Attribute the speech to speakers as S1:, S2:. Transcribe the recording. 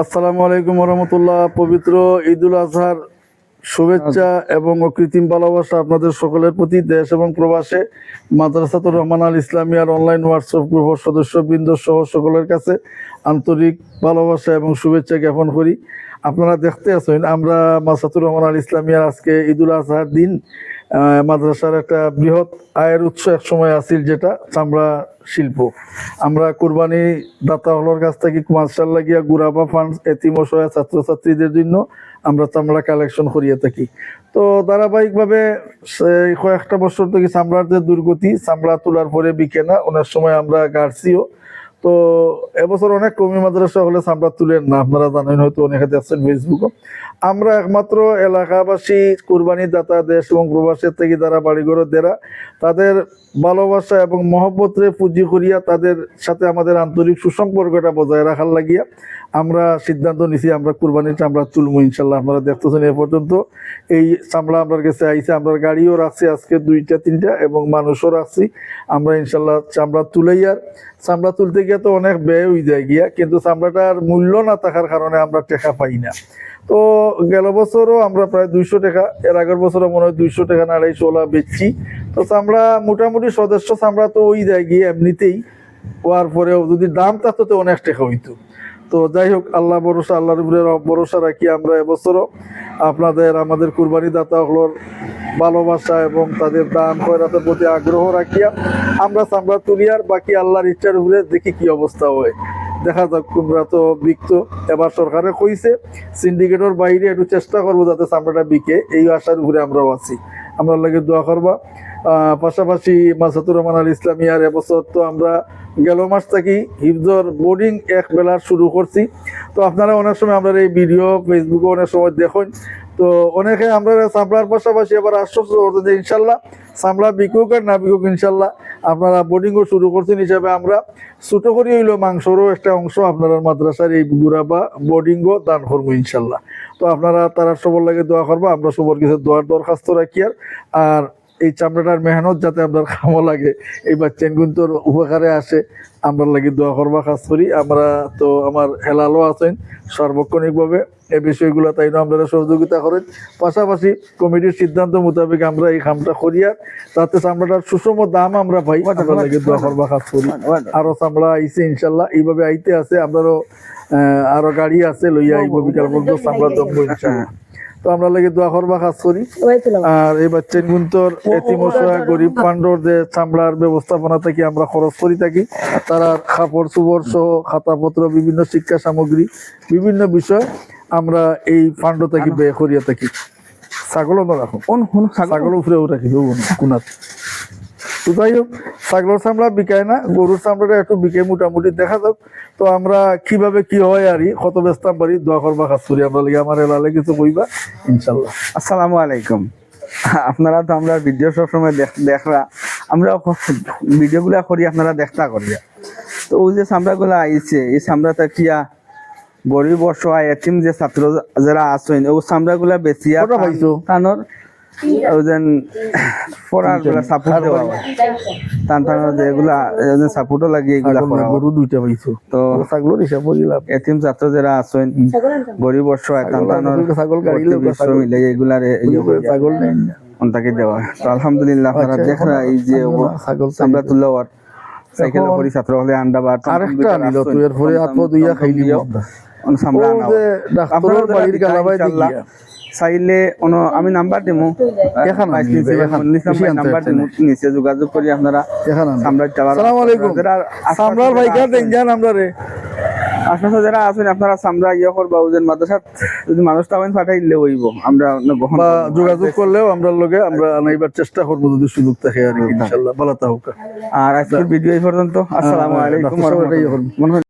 S1: আসসালামু আলাইকুম রহমতুল্লাহ। পবিত্র ঈদুল আজহার শুভেচ্ছা এবং অকৃত্রিম ভালোবাসা আপনাদের সকলের প্রতি। দেশ এবং প্রবাসে মাদ্রাসাতুর রহমান আল ইসলামিয়ার অনলাইন হোয়াটসঅ্যাপ গ্রুপের সদস্যবৃন্দ সহ সকলের কাছে আন্তরিক ভালোবাসা এবং শুভেচ্ছা জ্ঞাপন করি। আপনারা দেখতে আছেন আমরা মাদ্রাসাতুর রহমান আল ইসলামিয়ার আজকে ঈদুল আজহার দিন মাদ্রাসার একটা বৃহৎ আয়ের উৎস এক সময় আসিল, যেটা চামড়া শিল্প। আমরা কুরবানি দাতা হলোর কাছ থেকে মাশাআল্লাহ গিয়া গুরাবা ফান্ড এতিম অসহায় ছাত্রছাত্রীদের জন্য আমরা চামড়া কালেকশন করিয়ে থাকি। তো ধারাবাহিকভাবে কয়েকটা বছর থেকে চামড়ার যে দুর্গতি, চামড়া তোলার পরে বিকে না, অনেক সময় আমরা গাড়ছিও। তো এবছর অনেক কমি মাদ্রাসা হলে চামড়া তুলেন না, আপনারা জানেন, হয়তো অনেকে দেখছেন ফেসবুকও। আমরা একমাত্র এলাকাবাসী কুরবানি দাতা দেশ এবং প্রবাসের থেকে যারা বাড়িঘর দেরা, তাদের ভালোবাসা এবং মহব্বতরে পুঁজি করিয়া তাদের সাথে আমাদের আন্তরিক সুসম্পর্কটা বজায় রাখার লাগিয়া আমরা সিদ্ধান্ত নিছি আমরা কুরবানির চামড়া তুলবো ইনশাল্লাহ। আপনারা দেখতেছেন এ পর্যন্ত এই চামড়া আপনার কাছে আইছে, আমরা গাড়িও রাখছি আজকে 2-3টা এবং মানুষও রাখছি। আমরা ইনশাল্লাহ চামড়া তুলাইয়ার চামড়া তুলতে গিয়ে তো অনেক ব্যয় হয়ে যায় গিয়া, কিন্তু চামড়াটার মূল্য না থাকার কারণে আমরা টাকা পাই না। তো গেল বছরও আমরা প্রায় 200 টাকা, এর আগের বছরও মনে হয় 200 টাকা না 250 বেচছি। তো চামড়া মোটামুটি সদস্য চামড়া তো ওই যায় গিয়ে এমনিতেই হওয়ার পরেও যদি দাম থাকতো তো অনেক টাকা হইতো। তো যাই হোক, আল্লাহ ভরসা, আল্লাহর উপরে ভরসা রাখি আমরা এবছরও আপনাদের আমাদের কুরবানি দাতা হলোর ভালোবাসা এবং তাদের দান খয়রাতের প্রতি আগ্রহ রাখিয়া আমরা চামড়া তুলি, আর বাকি আল্লাহর ইচ্ছার উপরে দেখি কি অবস্থা হয়। দেখা যাক, তোমরা তো বিকত এবার সরকারে কইছে সিন্ডিকেটের বাইরে একটু চেষ্টা করবো যাতে চামড়াটা বিকে, এই আশার উপরে আমরাও আছি। আমরা লাগে দোয়া করবা। পাশাপাশি মাদ্রাসাতুর রহমান আল ইসলামিয়ার এবছর তো আমরা গেল মাস থেকে হিফজর বোর্ডিং এক বেলার শুরু করছি। তো আপনারা অনেক সময় আমরা এই ভিডিও ফেসবুকে অনেক সময় দেখুন। তো অনেকে আমরা চামড়ার পাশাপাশি এবার আশ্বস্ত করতে যে ইনশাল্লাহ চামড়া বিকুক আর না বিকুক ইনশাল্লাহ আপনারা বোর্ডিংও শুরু করছেন হিসাবে আমরা ছোটো করে হইল মাংসরও একটা অংশ আপনারা মাদ্রাসার এই গুড়া বা বোর্ডিংও দান করবো ইনশাল্লাহ। তো আপনারা তারা সবার লাগে দোয়া করবো, আমরা সবার কিছু দোয়ার দরখাস্ত রাখি। আর এই চামড়াটার মেহনত যাতে আপনার খামো লাগে, এই বাচ্চান কিন্তু উপকারে আসে, আমরা লাগে দোয়া করবা খাস করি। আমরা তো আমার হেলালও আছেন সার্বক্ষণিকভাবে এই বিষয়গুলো, তাই না আপনারা সহযোগিতা করেন। পাশাপাশি কমিটির সিদ্ধান্ত মোতাবেক আমরা এই কামটা করিয়া তাতে চামড়াটার সুষম দাম আমরা পাই, আমরা লাগে দোয়া করবা খাস করি। আরো চামড়া আইছে ইনশাল্লাহ, এইভাবে আইতে আছে, আপনারও আরো গাড়ি আছে লইয়া আইব বিকাল পর্যন্ত চামড়া জমবো ইনশাল্লাহ। তো আমরা লাগে দোয়া করবা কাজ করি। আর এই বাচ্চা গুন্তর এতিম অসহায় গরিব পান্ডর যে চামড়ার ব্যবস্থাপনা থেকে আমরা খরচ করি থাকি, তারা কাপড় চোপড় সহ খাতাপত্র, বিভিন্ন শিক্ষা সামগ্রী, বিভিন্ন বিষয় আমরা এই ফান্ড থেকে ব্যয় করিয়া থাকি। ছাগলও না রাখো, ছাগল উপরেও রাখি কোনাত। তো যাই হোক, ছাগলের চামড়া বিকায় না, গরুর চামড়াটা একটু বিকে মোটামুটি, দেখা যাক। তো আমরা কিভাবে কি হয় আর কত ব্যস্ত পারি দোয়া করবা কাজ করি। আমরা লাগে আমার এলালে কিছু কইবা ইনশাল্লাহ।
S2: আসসালামু আলাইকুম। আপনারা তো আমরা ভিডিও সবসময় দেখরা, আমরা ভিডিওগুলা করি, আপনারা দেখতা করিয়া। তো ওই যে চামড়াগুলা আইছে, এই চামড়াটা কিয়া গরিব অসহায় এতিম যে ছাত্র যারা আছেন, ওই চামড়াগুলা বেচিয়া টানোর সাপোর্টও লাগে,
S1: গরু 2টা পাইছো।
S2: তো
S1: ছাগলের হিসাব করিলাম,
S2: এতিম ছাত্র যারা আছেন গরিব অসহায়
S1: ছাগল
S2: মিলে এগুলার
S1: ছাগল নেই
S2: ওনটাকে দেওয়া। তো আলহামদুলিল্লাহ আপনারা দেখেন এই যে
S1: ছাগল
S2: চামড়া তুললে সাইকেল করি ছাত্র হলে আন্ডা বা
S1: আরেকটা নিল তুই এর পরে আত্ম দুইয়া খাইলি
S2: চামড়া নাও
S1: ডাক্তারের বাড়ির গালাবাই দিয়া
S2: চাইলে আমি নাম্বার দিমু, নাম্বার দিমু, নিচে যোগাযোগ করি আপনারা চামড়া চাওয়া।
S1: আসসালামু আলাইকুম। চামড়ার ভাইকার দেন জান আমরা রে
S2: আশপাশে যারা আছেন আপনারা চামড়া ইয়ে করবা, ওজন মাদ্রাসাত যদি মানুষ তাওয়াইন পাঠাইলে হইব, আমরা
S1: যোগাযোগ করলেও আমরা লগে আমরা আনাইবার চেষ্টা করবো যদি সুযোগ থাকে আর ইনশাআল্লাহ। ভালো থাকুক।
S2: আর আজকের ভিডিও এই পর্যন্ত। আসসালামু আলাইকুম।